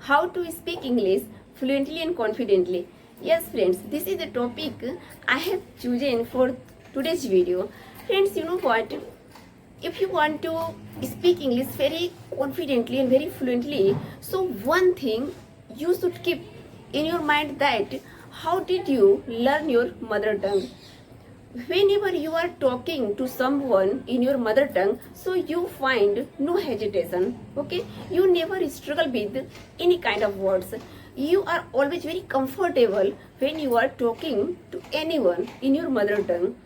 How to speak English fluently and confidently. Yes friends, this is the topic I have chosen for today's video. Friends, you know what? If you want to speak English very confidently and very fluently, so one thing you should keep in your mind that how did you learn your mother tongue? Whenever you are talking to someone in your mother tongue, so you find no hesitation, okay? You never struggle with any kind of words. You are always very comfortable when you are talking to anyone in your mother tongue,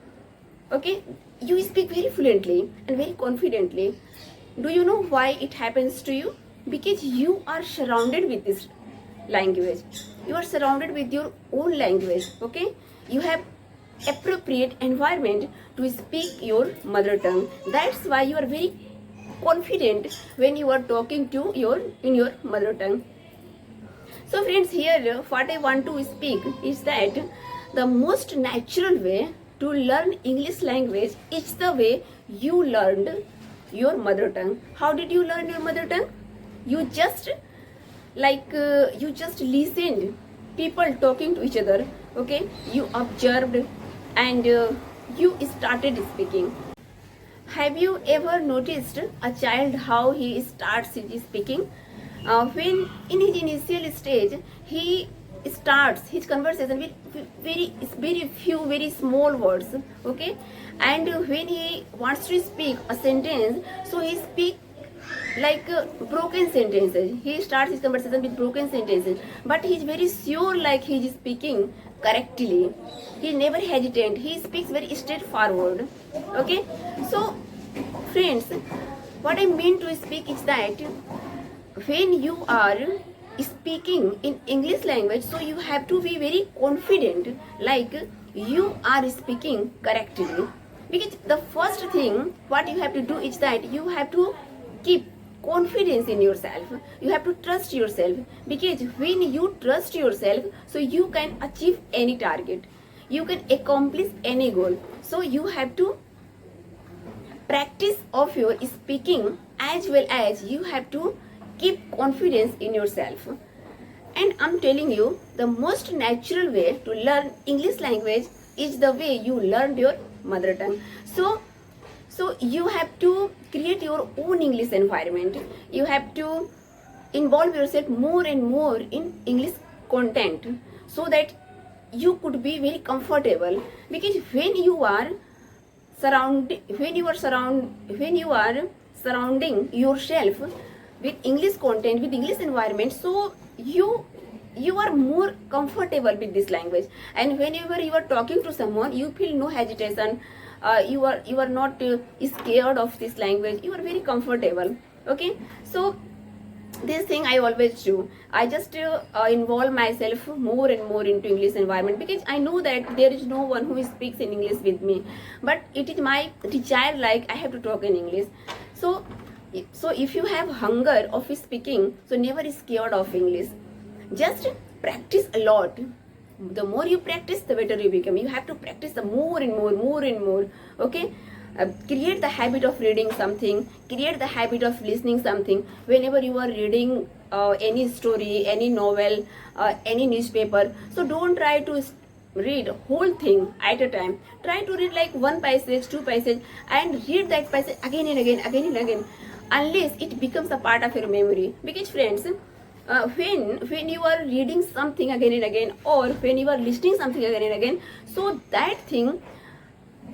okay? You speak very fluently and very confidently. Do you know why it happens to you? Because you are surrounded with this language. You are surrounded with your own language, okay? You have appropriate environment to speak your mother tongue. That's why you are very confident when you are talking to in your mother tongue. So friends, here what I want to speak is that the most natural way to learn English language is the way you learned your mother tongue. How did you learn your mother tongue? You just you just listened people talking to each other, okay? You observed and you started speaking. Have you ever noticed a child how he starts his speaking? When in his initial stage he starts his conversation with very few very small words, okay? And when he wants to speak a sentence, so he speaks broken sentences. He starts his conversation with broken sentences, but he is very sure like he is speaking correctly. He never hesitant. He speaks very straightforward, okay? So friends, what I mean to speak is that when you are speaking in English language, so you have to be very confident like you are speaking correctly. Because the first thing what you have to do is that you have to keep confidence in yourself. You have to trust yourself, because when you trust yourself, so you can achieve any target, you can accomplish any goal. So you have to practice of your speaking, as well as you have to keep confidence in yourself. And I'm telling you, the most natural way to learn English language is the way you learned your mother tongue. So you have to create your own English environment. You have to involve yourself more and more in English content, so that you could be very comfortable. Because when you are surrounding yourself with English content, with English environment, so you are more comfortable with this language. And whenever you are talking to someone, you feel no hesitation. You are not scared of this language. You are very comfortable, okay? So this thing I always do. I just involve myself more and more into English environment, because I know that there is no one who speaks in English with me, but it is my desire like I have to talk in English. So if you have hunger of speaking, so never is scared of English. Just practice a lot. The more you practice, the better you become. You have to practice the more and more, okay? Create the habit of reading something, create the habit of listening something. Whenever you are reading any story, any novel, any newspaper, so don't try to read whole thing at a time. Try to read like one passage, two passages, and read that passage again and again, unless it becomes a part of your memory. Because friends, when you are reading something again and again, or when you are listening something again and again, so that thing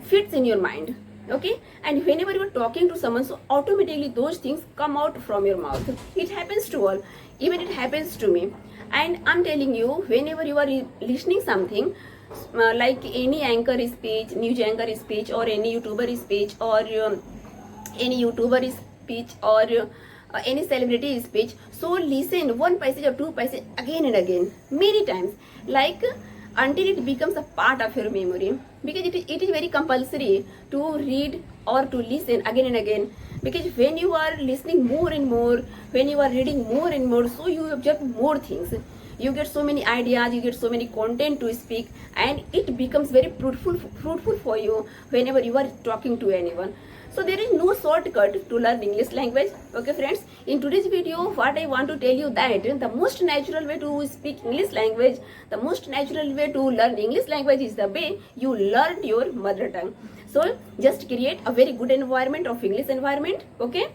fits in your mind, okay? And whenever you are talking to someone, so automatically those things come out from your mouth. It happens to all, even it happens to me. And I'm telling you, whenever you are listening something, like any anchor speech, news anchor speech, or any YouTuber speech, or any celebrity speech, so listen one passage or two passages again and again, many times, like until it becomes a part of your memory. Because it is very compulsory to read or to listen again and again. Because when you are listening more and more, when you are reading more and more, so you observe more things, you get so many ideas, you get so many content to speak, and it becomes very fruitful for you whenever you are talking to anyone. So there is no shortcut to learn English language. Okay friends, in today's video what I want to tell you that the most natural way to speak English language, the most natural way to learn English language is the way you learn your mother tongue. So just create a very good environment of English environment, okay?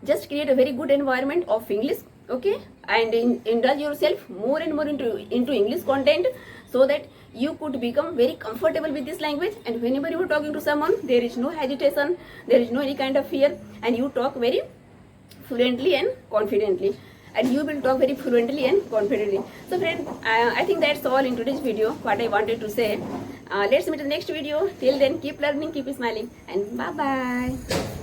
Just create a very good environment of English, okay? And indulge yourself more and more into English content, so that you could become very comfortable with this language. And whenever you are talking to someone, there is no hesitation, there is no any kind of fear, and you talk very fluently and confidently, and you will talk very fluently and confidently. So friends, I think that's all in today's video what I wanted to say. Let's meet in the next video. Till then, keep learning, keep smiling, and bye bye.